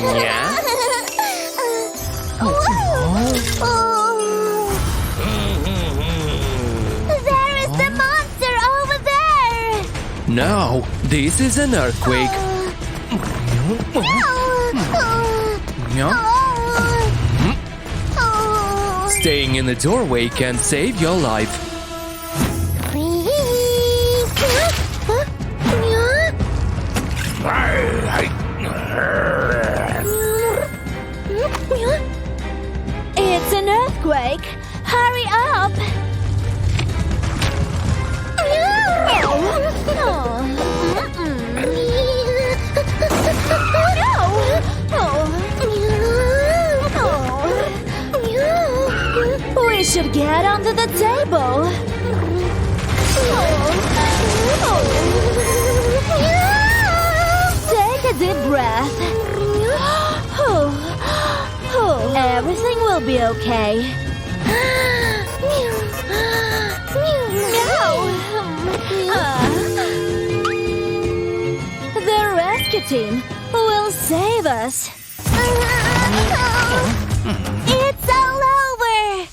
Yeah? There is the monster over there! No, this is an earthquake. Yeah? Staying in the doorway can save your life. It's an earthquake! Hurry up! We should get under the table. Take a deep breath. Everything will be okay. The rescue team will save us. It's all over.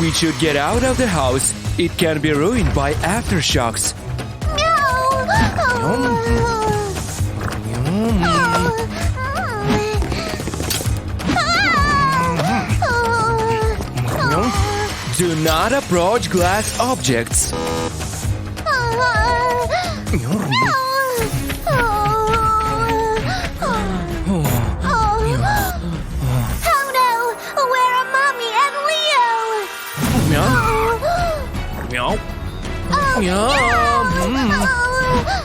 We should get out of the house. It can be ruined by aftershocks. Do not approach glass objects. Oh no! Where are Mommy and Leo?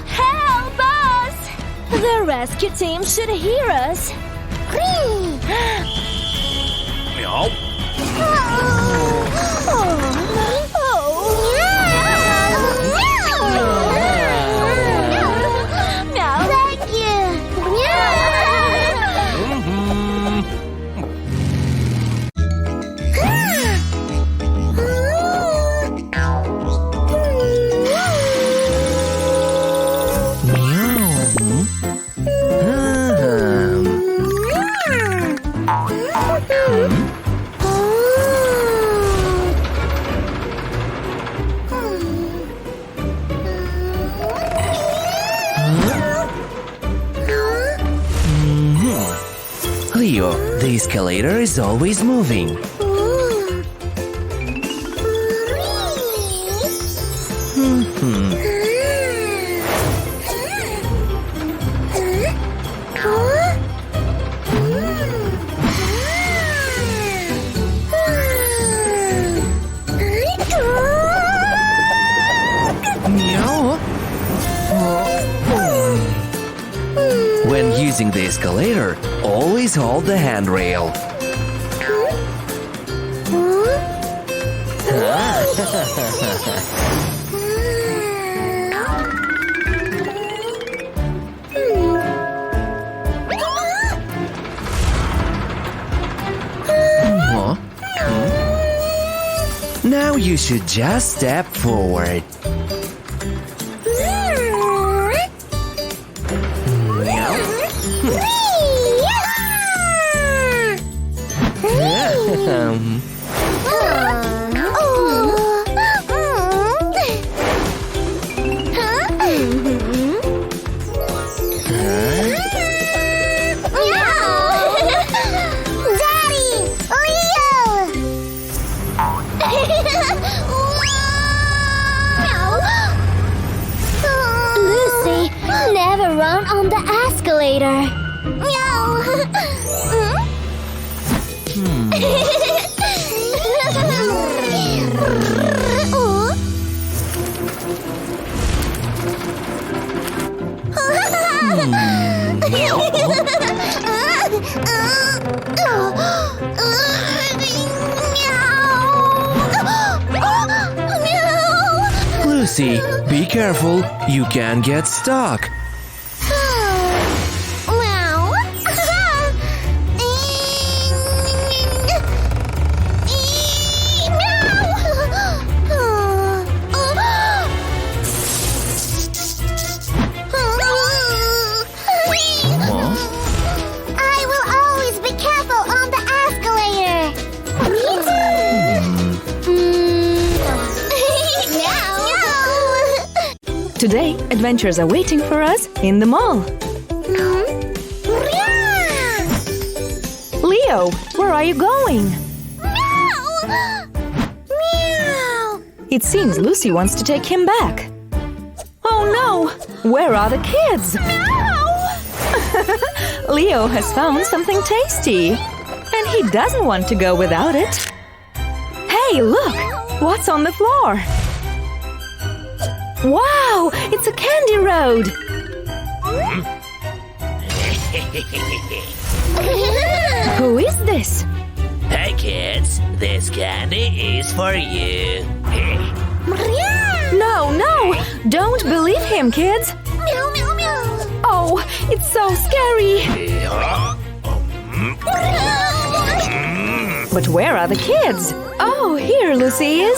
Help us! The rescue team should hear us. Thank you. Leo, the escalator is always moving. When using the escalator, always hold the handrail. Now you should just step forward. Lucy, never run on the escalator. Lucy, be careful, you can get stuck. I will Today, adventures are waiting for us in the mall. Leo, where are you going? It seems Lucy wants to take him back. Oh no! Where are the kids? Leo has found something tasty, and he doesn't want to go without it. Hey, look! What's on the floor? Wow! It's a candy road! Who is this? Hey kids, this candy is for you. No, no! Don't believe him, kids! Oh, it's so scary! But where are the kids? Oh, here Lucy is!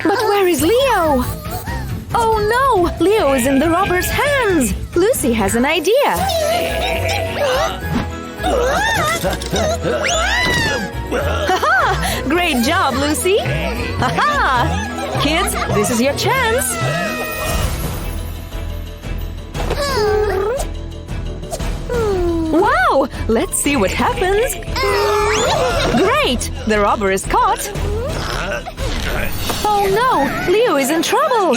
But where is Leo? Oh no! Leo is in the robber's hands! Lucy has an idea! Haha! Great job, Lucy! Haha! Kids, this is your chance! Wow! Let's see what happens! Great! The robber is caught! Oh no! Leo is in trouble!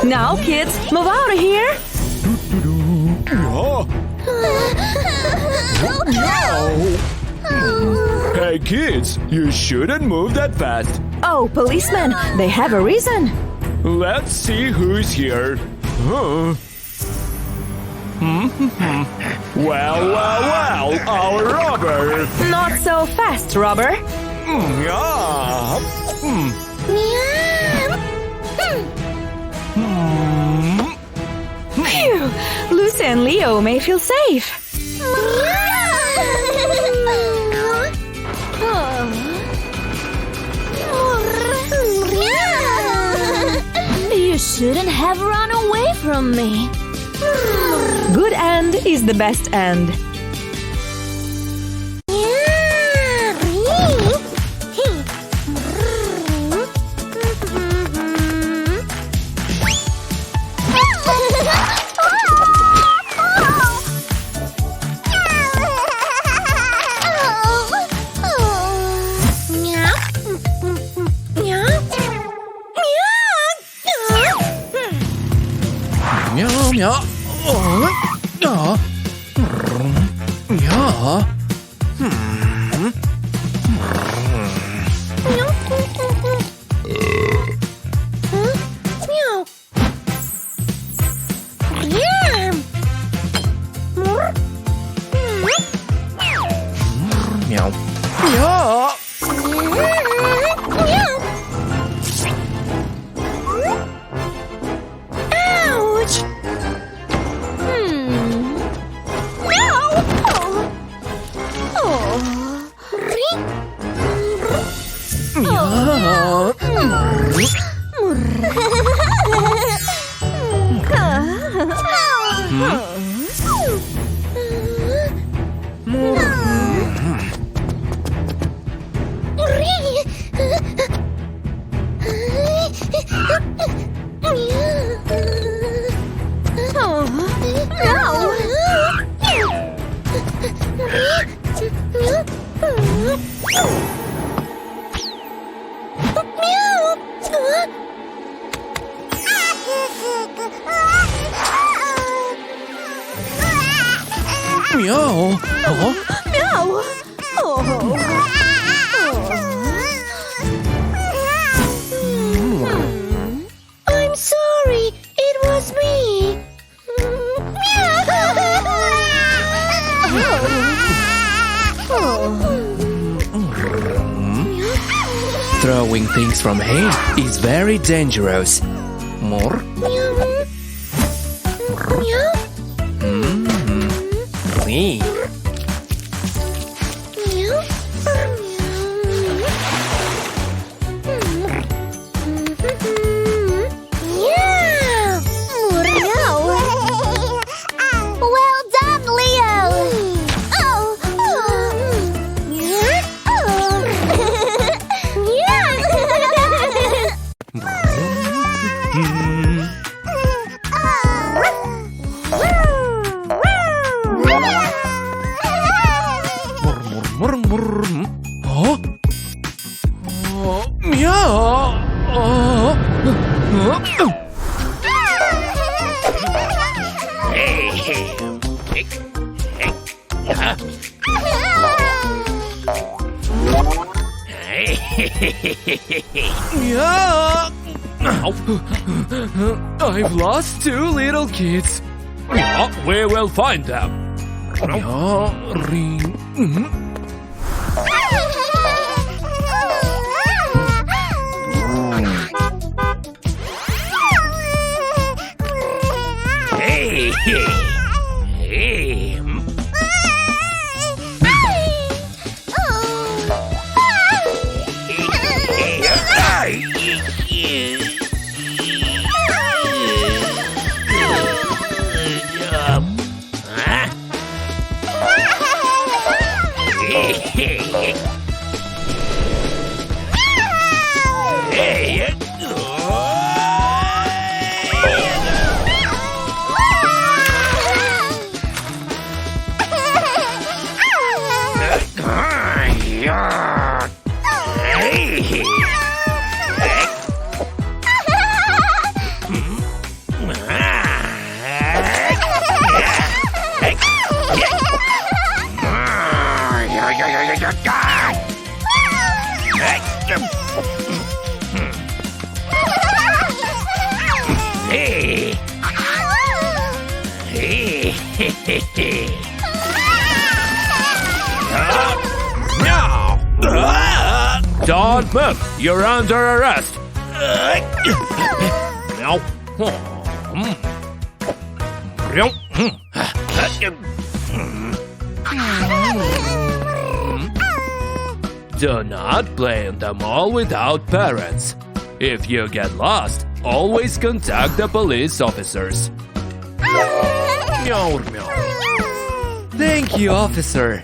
Now, kids, move out of here! Hey kids, you shouldn't move that fast. Oh, policeman, they have a reason. Let's see who's here. Huh? Well, our robber. Not so fast, robber. Yeah. Phew! Lucy and Leo may feel safe. You shouldn't have run away from me. Good end is the best end. Yeah. Meow. Meow! I'm sorry, it was me. Throwing things from here is very dangerous. More? Me. Yeah. I've lost two little kids. Yeah, we will find them. Yeah, ring. Hey, hey, hey. Don't move! You're under arrest! No. Do not play in the mall without parents. If you get lost, always contact the police officers. Meow, meow. Thank you, officer.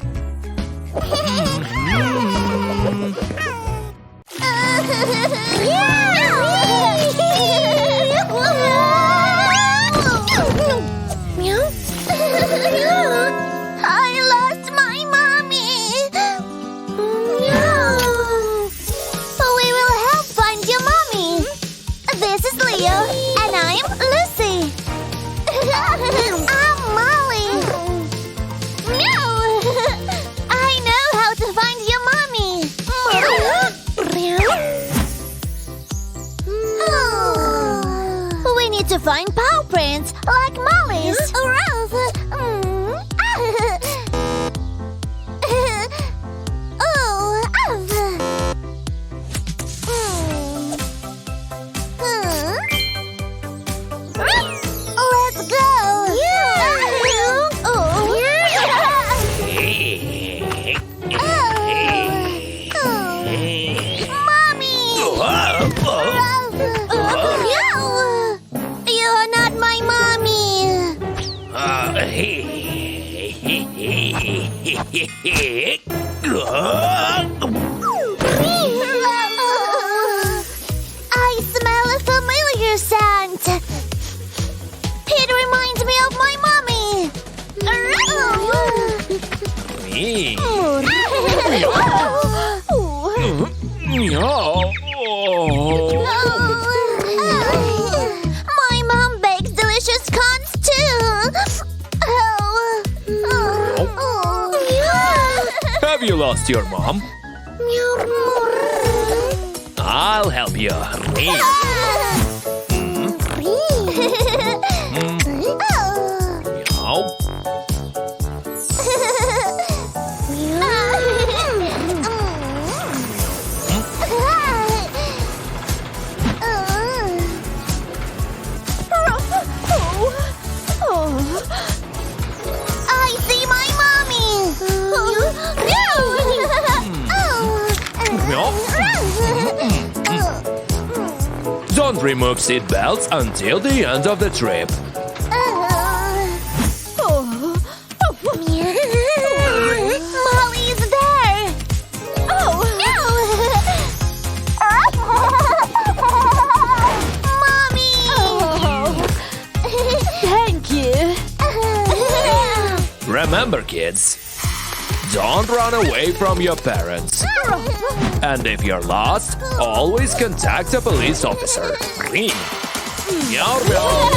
I lost my mommy. We will help find your mommy. This is Leo, and I'm Lucy. I'm Molly. I know how to find your mommy. We need to find paw prints like Molly's. Let's go! Mommy! You're not my mommy! I smell a familiar scent. It reminds me of my mommy. My mom bakes delicious cones too. Have you lost your mom? I'll help you. I see my mommy. Don't remove seat belts until the end of the trip. Molly's there. Mommy. Thank you. Remember, kids, don't run away from your parents. And if you're lost, always contact a police officer. Meow, meow.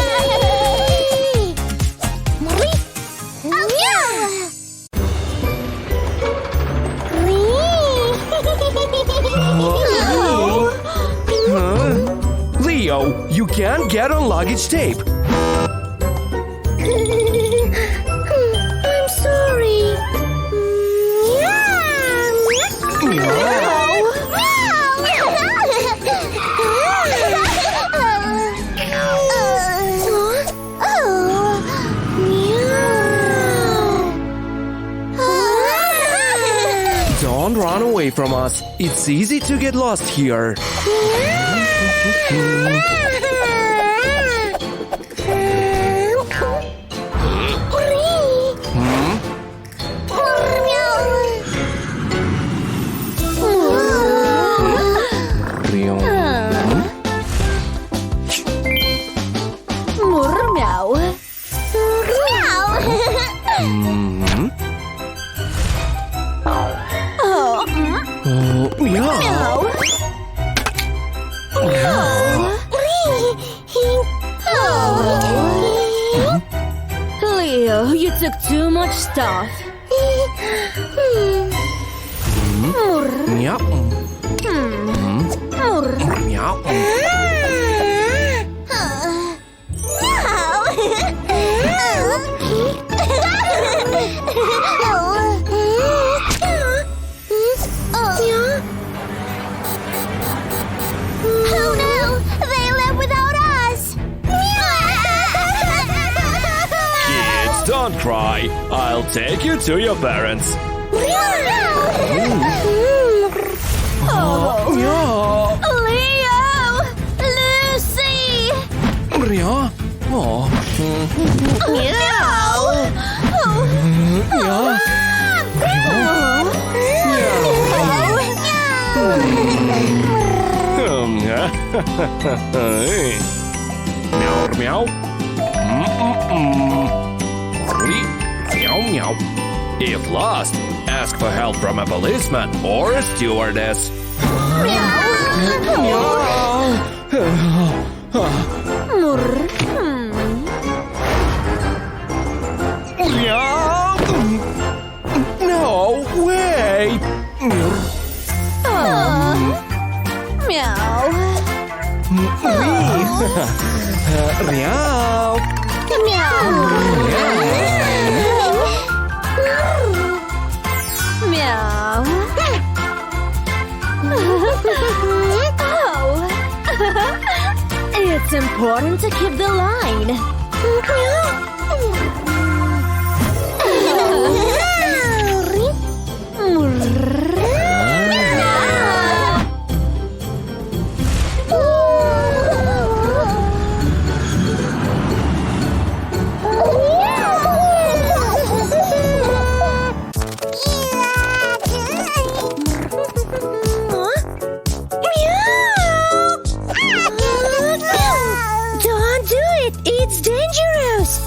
can't get on luggage tape. I'm sorry. Don't run away from us. It's easy to get lost here. Leo, you took too much stuff. Meow. Meow. Oh no! They left without us! Kids, don't cry. I'll take you to your parents. Meow. Leo! Lucy! Meow. Oh. Meow! Meow. Meow meow. Meow meow. If lost, ask for help from a policeman or a stewardess. No way! Meow. Meow. Meow. Oh. It's important to keep the line. Don't do it! It's dangerous!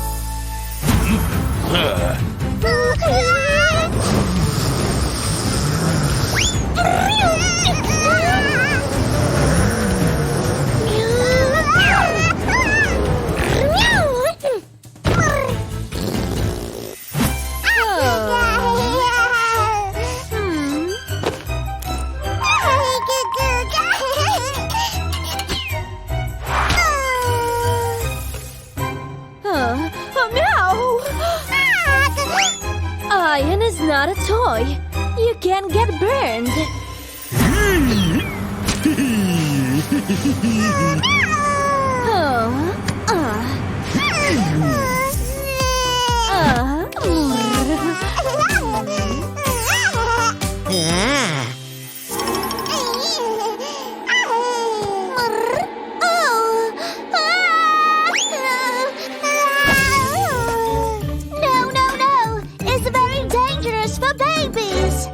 Iron is not a toy. You can get burned. No. It's very dangerous for babies.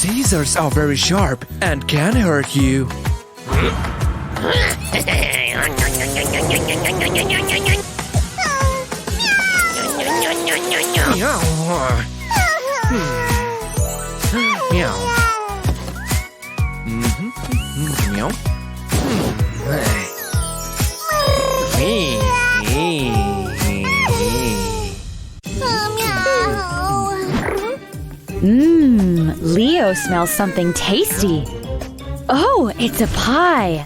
scissors are very sharp and can hurt you. Leo smells something tasty. Oh, it's a pie.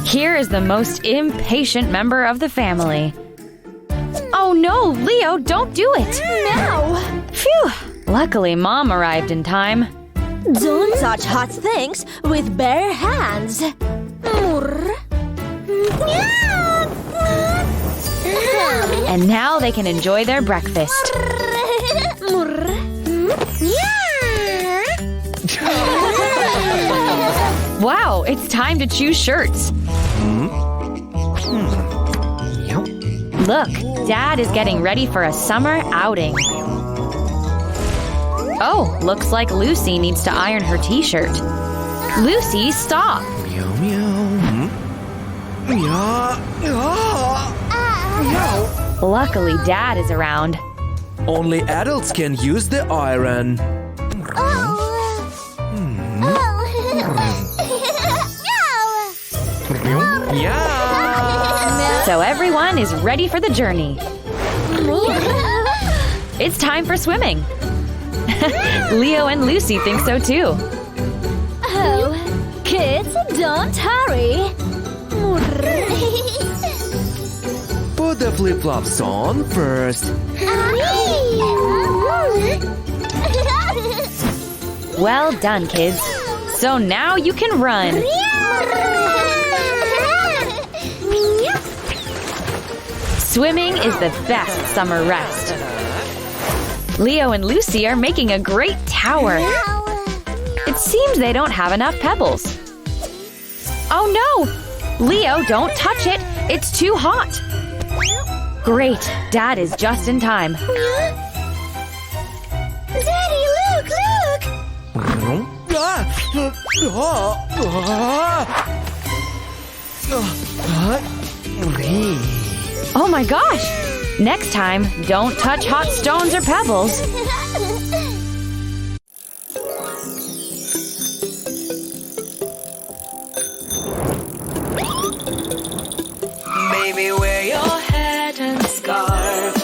Here is the most impatient member of the family. Oh no, Leo, don't do it! No! Phew! Luckily, Mom arrived in time. Don't touch hot things with bare hands. And now they can enjoy their breakfast. Wow, it's time to choose shirts. Look, Dad is getting ready for a summer outing. Oh, looks like Lucy needs to iron her t-shirt. Lucy, stop! Luckily, Dad is around. Only adults can use the iron. So everyone is ready for the journey. It's time for swimming. Leo and Lucy think so too. Oh, kids, don't hurry. Put the flip-flops on first. Well done, kids. So now you can run. Swimming is the best summer rest. Leo and Lucy are making a great tower. It seems they don't have enough pebbles. Oh no! Leo, don't touch it! It's too hot! Great, Dad is just in time. Daddy, look, Oh my gosh! Next time, don't touch hot stones or pebbles. Baby, wear your hat and scarf.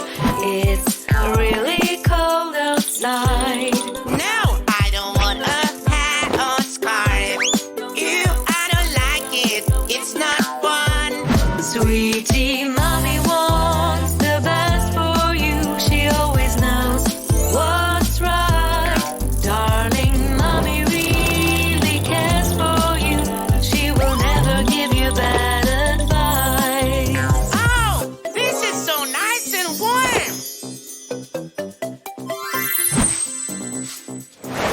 It's really cold outside. No, I don't want a hat or scarf. Ew, I don't like it. It's not fun. Sweetie, mommy wants the best for you. She always knows what's right. Darling, mommy really cares for you. She will never give you bad advice. Oh, this is so nice and warm.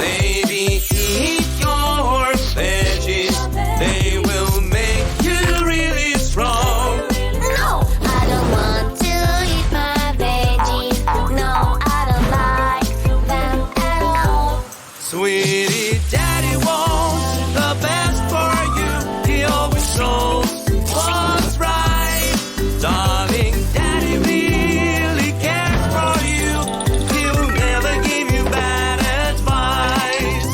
Baby, eat your veggies. They will make you really strong. No, I don't want to eat my veggies. No, I don't like them at all. Sweetie, daddy wants the best for you. He always knows what's right. Darling, daddy really cares for you. He will never give you bad advice.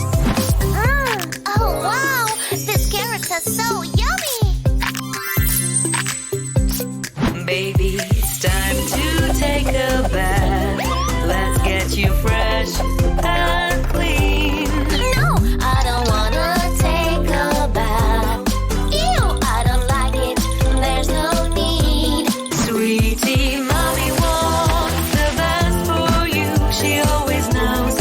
Oh, wow. This carrot is so yummy. Baby, it's time to take a bath. Let's get you fresh and clean. No, I don't want to take a bath. Ew, I don't like it. There's no need. Sweetie, mommy wants the best for you. She always knows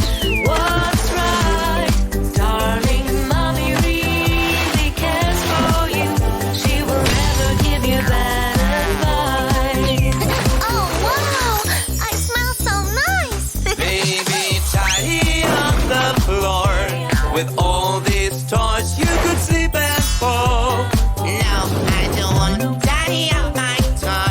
what's right. Darling, mommy really cares for you. She will never give you bad advice. Oh, wow. I smell so nice. Baby, tidy up the floor. With all these toys, you could sleep and fall. No, I don't want to tidy up my toys.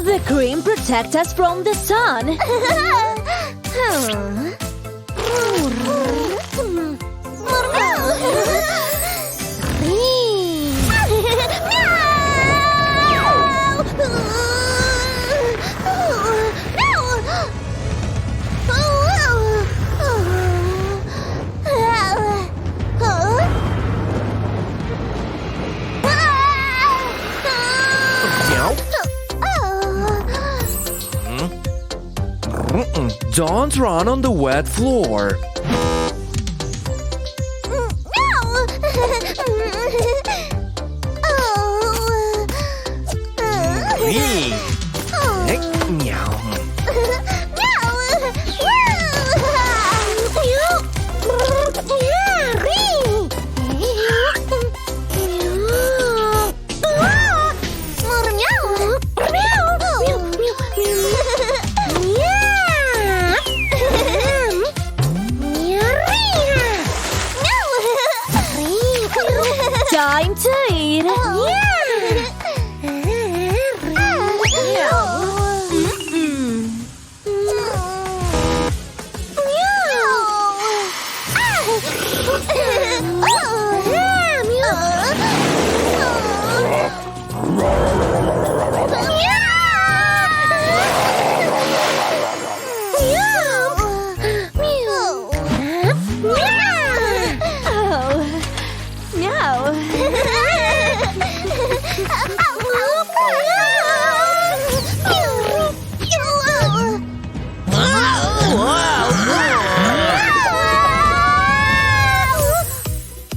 The cream protects us from the sun. Don't run on the wet floor. Time to eat.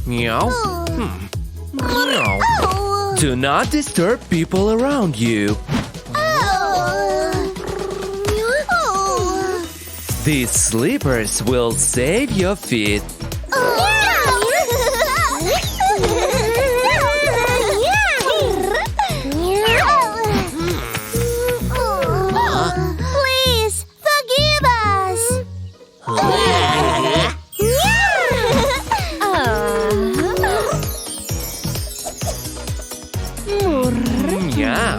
Meow. Meow. Do not disturb people around you. These slippers will save your feet. Please forgive us. Yeah.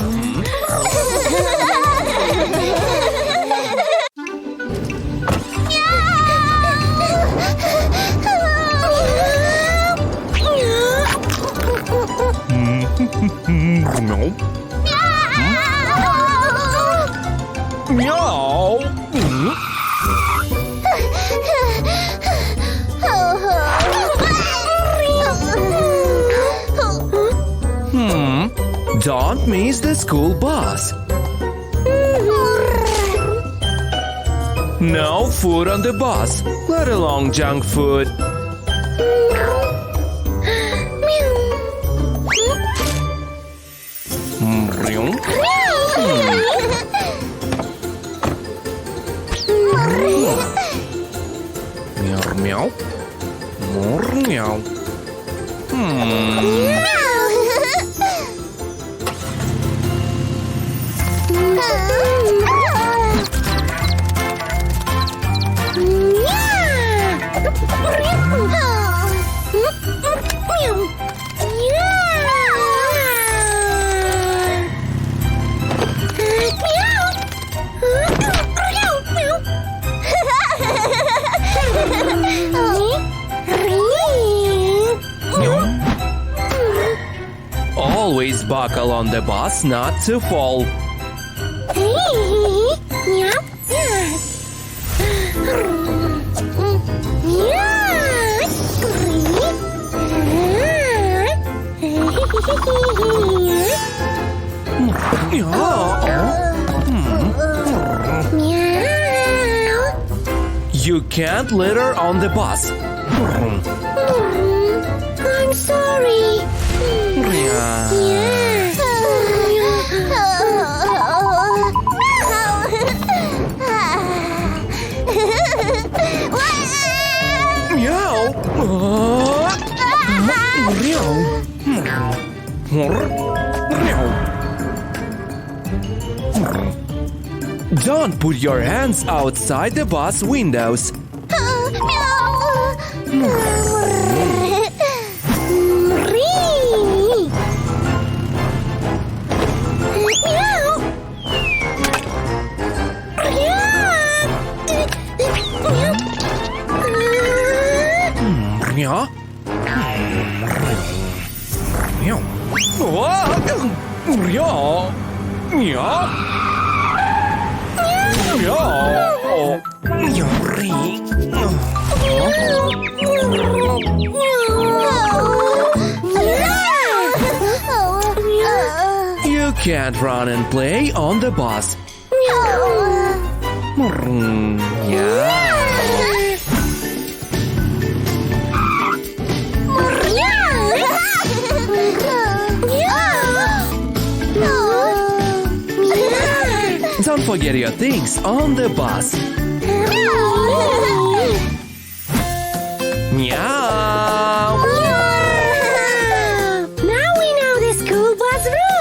Meow. Don't miss the school bus. No food on the bus, let alone junk food. Meow, meow. More meow. Always buckle on the bus not to fall. You can't litter on the bus. I'm sorry. Don't put your hands outside the bus windows. You can't run and play on the bus. Don't forget your things on the bus. Meow. Now we know the school bus route.